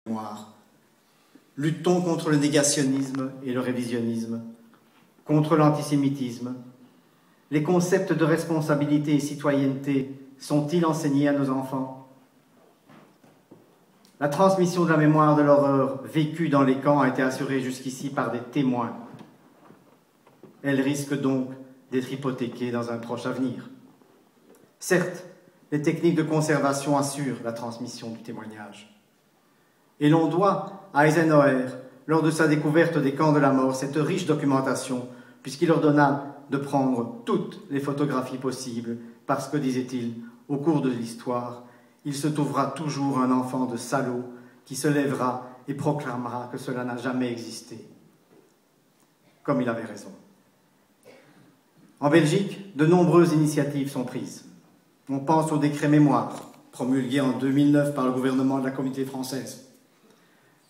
mémoire. Luttons contre le négationnisme et le révisionnisme, contre l'antisémitisme. Les concepts de responsabilité et citoyenneté sont-ils enseignés à nos enfants? La transmission de la mémoire de l'horreur vécue dans les camps a été assurée jusqu'ici par des témoins. Elle risque donc d'être hypothéquée dans un proche avenir. Certes, les techniques de conservation assurent la transmission du témoignage. Et l'on doit à Eisenhower, lors de sa découverte des camps de la mort, cette riche documentation, puisqu'il ordonna de prendre toutes les photographies possibles, parce que, disait-il, au cours de l'histoire, il se trouvera toujours un enfant de salaud qui se lèvera et proclamera que cela n'a jamais existé. Comme il avait raison. En Belgique, de nombreuses initiatives sont prises. On pense au décret mémoire, promulgué en 2009 par le gouvernement de la Communauté française,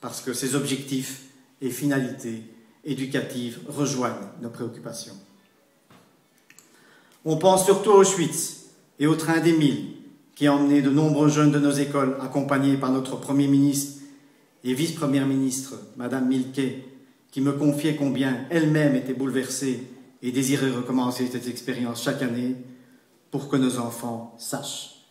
parce que ses objectifs et finalités éducatives rejoignent nos préoccupations. On pense surtout à Auschwitz et au train des 1000, qui a emmené de nombreux jeunes de nos écoles, accompagnés par notre Premier ministre et vice-première ministre, Madame Milquet, qui me confiait combien elle-même était bouleversée et désirait recommencer cette expérience chaque année pour que nos enfants sachent.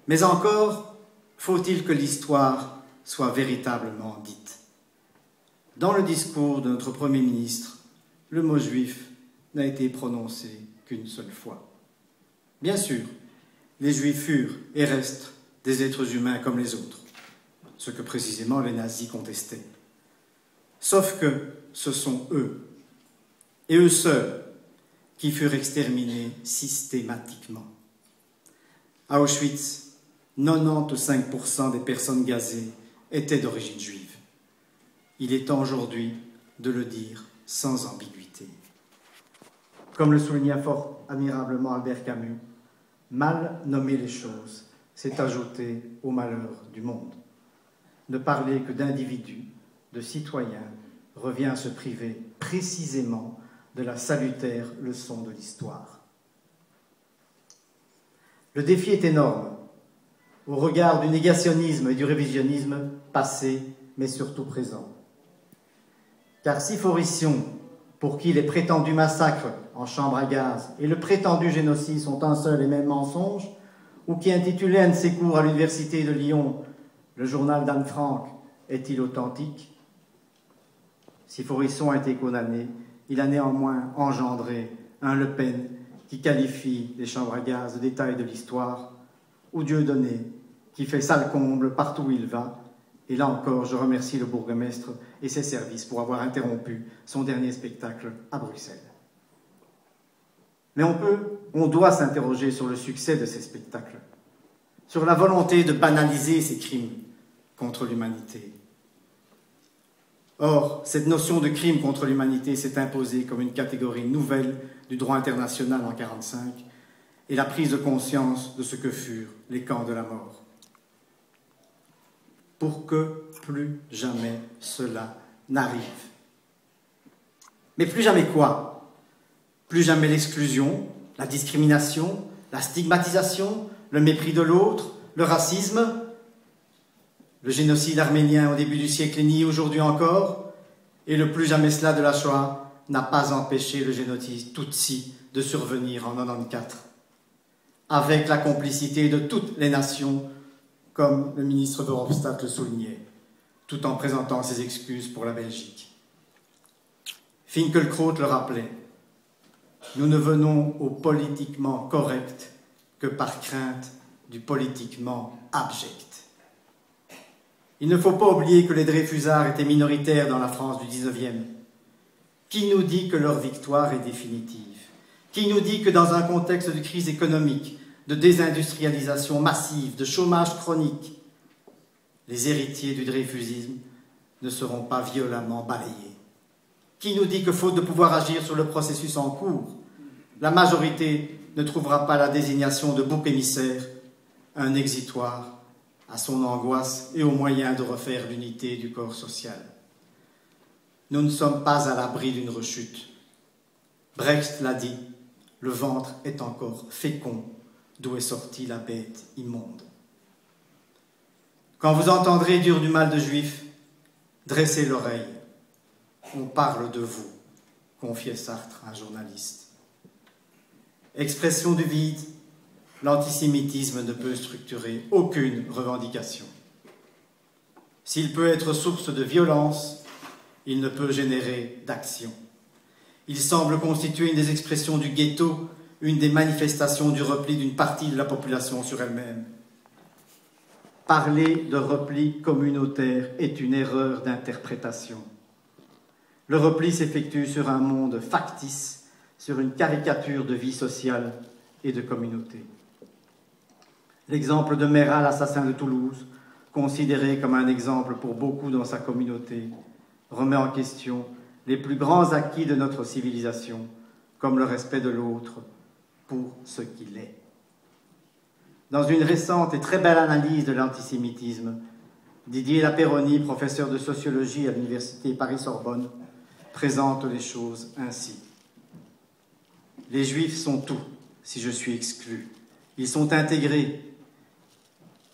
Mais encore, faut-il que l'histoire soit véritablement dite. Dans le discours de notre Premier ministre, le mot juif n'a été prononcé qu'une seule fois. Bien sûr, les Juifs furent et restent des êtres humains comme les autres, ce que précisément les nazis contestaient. Sauf que ce sont eux, et eux seuls, qui furent exterminés systématiquement. À Auschwitz, 95% des personnes gazées étaient d'origine juive. Il est temps aujourd'hui de le dire sans ambiguïté. Comme le souligna fort admirablement Albert Camus, mal nommer les choses, c'est ajouter au malheur du monde. Ne parler que d'individus, de citoyens, revient à se priver précisément de la salutaire leçon de l'histoire. Le défi est énorme, au regard du négationnisme et du révisionnisme passé, mais surtout présent. Car si Faurisson, pour qui les prétendus massacres en chambre à gaz et le prétendu génocide sont un seul et même mensonge, ou qui intitulait un de ses cours à l'université de Lyon, le journal d'Anne Frank, est-il authentique? Si Faurisson a été condamné, il a néanmoins engendré un Le Pen qui qualifie les chambres à gaz de détails de l'histoire, ou Dieudonné qui fait sale comble partout où il va. Et là encore, je remercie le bourgmestre et ses services pour avoir interrompu son dernier spectacle à Bruxelles. Mais on doit s'interroger sur le succès de ces spectacles, sur la volonté de banaliser ces crimes contre l'humanité. Or, cette notion de crime contre l'humanité s'est imposée comme une catégorie nouvelle du droit international en 1945 et la prise de conscience de ce que furent les camps de la mort. Pour que plus jamais cela n'arrive. Mais plus jamais quoi? Plus jamais l'exclusion, la discrimination, la stigmatisation, le mépris de l'autre, le racisme. Le génocide arménien au début du siècle est nié aujourd'hui encore, et le plus jamais cela de la Shoah n'a pas empêché le génocide Tutsi de survenir en 1994, avec la complicité de toutes les nations, comme le ministre Verhofstadt le soulignait, tout en présentant ses excuses pour la Belgique. Finkielkraut le rappelait, nous ne venons au politiquement correct que par crainte du politiquement abject. Il ne faut pas oublier que les Dreyfusards étaient minoritaires dans la France du XIXe. Qui nous dit que leur victoire est définitive? Qui nous dit que dans un contexte de crise économique, de désindustrialisation massive, de chômage chronique, les héritiers du dreyfusisme ne seront pas violemment balayés? Qui nous dit que, faute de pouvoir agir sur le processus en cours, la majorité ne trouvera pas la désignation de bouc émissaire, un exitoire à son angoisse et aux moyens de refaire l'unité du corps social? Nous ne sommes pas à l'abri d'une rechute. Brecht l'a dit, le ventre est encore fécond, d'où est sortie la bête immonde. Quand vous entendrez dire du mal de juifs, dressez l'oreille. On parle de vous, confiait Sartre à un journaliste. Expression du vide, l'antisémitisme ne peut structurer aucune revendication. S'il peut être source de violence, il ne peut générer d'action. Il semble constituer une des expressions du ghetto, une des manifestations du repli d'une partie de la population sur elle-même. Parler de repli communautaire est une erreur d'interprétation. Le repli s'effectue sur un monde factice, sur une caricature de vie sociale et de communauté. L'exemple de Meral, l'assassin de Toulouse, considéré comme un exemple pour beaucoup dans sa communauté, remet en question les plus grands acquis de notre civilisation, comme le respect de l'autre pour ce qu'il est. Dans une récente et très belle analyse de l'antisémitisme, Didier Lapéronie, professeur de sociologie à l'université Paris-Sorbonne, présente les choses ainsi. Les Juifs sont tout, si je suis exclu. Ils sont intégrés.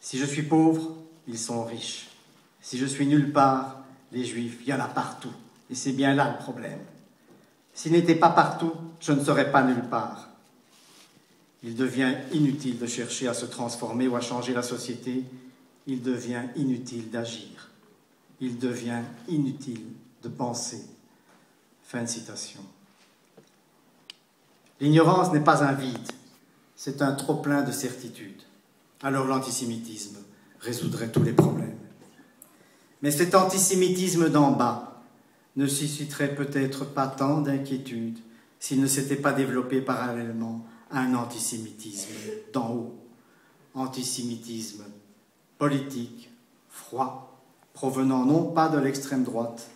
Si je suis pauvre, ils sont riches. Si je suis nulle part, les Juifs, il y en a partout. Et c'est bien là le problème. S'ils n'étaient pas partout, je ne serais pas nulle part. Il devient inutile de chercher à se transformer ou à changer la société. Il devient inutile d'agir. Il devient inutile de penser. Fin de citation. L'ignorance n'est pas un vide, c'est un trop-plein de certitudes. Alors l'antisémitisme résoudrait tous les problèmes. Mais cet antisémitisme d'en bas ne susciterait peut-être pas tant d'inquiétude s'il ne s'était pas développé parallèlement à un antisémitisme d'en haut. Antisémitisme politique, froid, provenant non pas de l'extrême droite,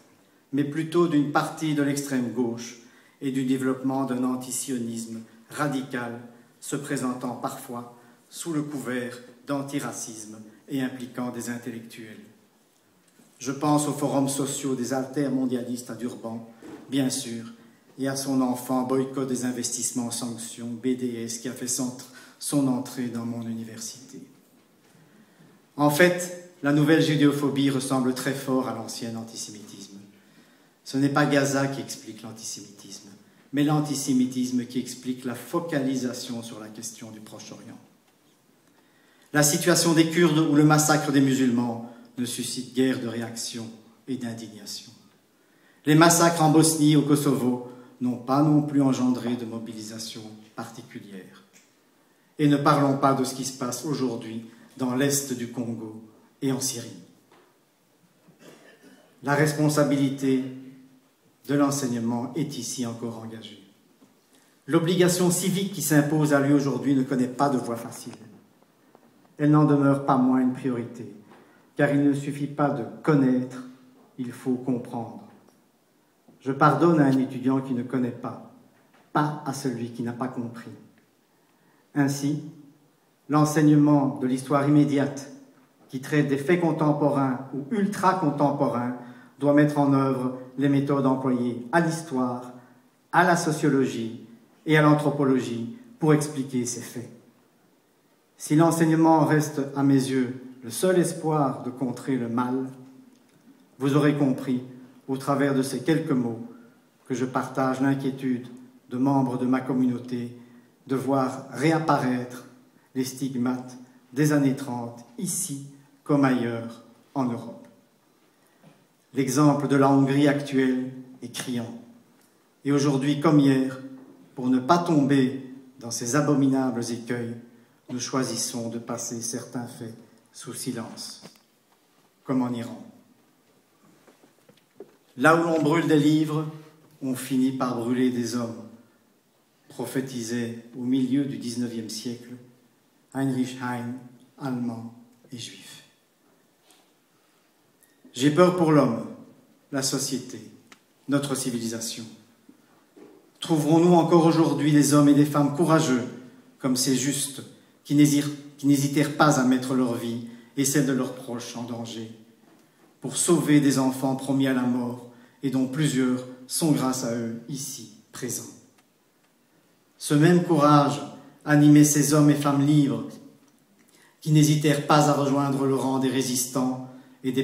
mais plutôt d'une partie de l'extrême gauche et du développement d'un antisionisme radical se présentant parfois sous le couvert d'antiracisme et impliquant des intellectuels. Je pense aux forums sociaux des altermondialistes à Durban, bien sûr, et à son enfant boycott des investissements en sanctions, BDS, qui a fait son entrée dans mon université. En fait, la nouvelle judéophobie ressemble très fort à l'ancien antisémitisme. Ce n'est pas Gaza qui explique l'antisémitisme, mais l'antisémitisme qui explique la focalisation sur la question du Proche-Orient. La situation des Kurdes ou le massacre des musulmans ne suscite guère de réaction et d'indignation. Les massacres en Bosnie et au Kosovo n'ont pas non plus engendré de mobilisation particulière. Et ne parlons pas de ce qui se passe aujourd'hui dans l'est du Congo et en Syrie. La responsabilité de l'enseignement est ici encore engagée. L'obligation civique qui s'impose à lui aujourd'hui ne connaît pas de voie facile. Elle n'en demeure pas moins une priorité, car il ne suffit pas de connaître, il faut comprendre. Je pardonne à un étudiant qui ne connaît pas à celui qui n'a pas compris. Ainsi, l'enseignement de l'histoire immédiate, qui traite des faits contemporains ou ultra-contemporains, doit mettre en œuvre les méthodes employées à l'histoire, à la sociologie et à l'anthropologie pour expliquer ces faits. Si l'enseignement reste, à mes yeux, le seul espoir de contrer le mal, vous aurez compris, au travers de ces quelques mots, que je partage l'inquiétude de membres de ma communauté de voir réapparaître les stigmates des années 30, ici comme ailleurs en Europe. L'exemple de la Hongrie actuelle est criant. Et aujourd'hui, comme hier, pour ne pas tomber dans ces abominables écueils, nous choisissons de passer certains faits sous silence, comme en Iran. Là où l'on brûle des livres, on finit par brûler des hommes, prophétisait au milieu du XIXe siècle Heinrich Heine, allemand et juif. J'ai peur pour l'homme, la société, notre civilisation. Trouverons-nous encore aujourd'hui des hommes et des femmes courageux, comme ces justes, qui n'hésitèrent pas à mettre leur vie et celle de leurs proches en danger, pour sauver des enfants promis à la mort et dont plusieurs sont grâce à eux ici, présents. Ce même courage animait ces hommes et femmes libres qui n'hésitèrent pas à rejoindre le rang des résistants et des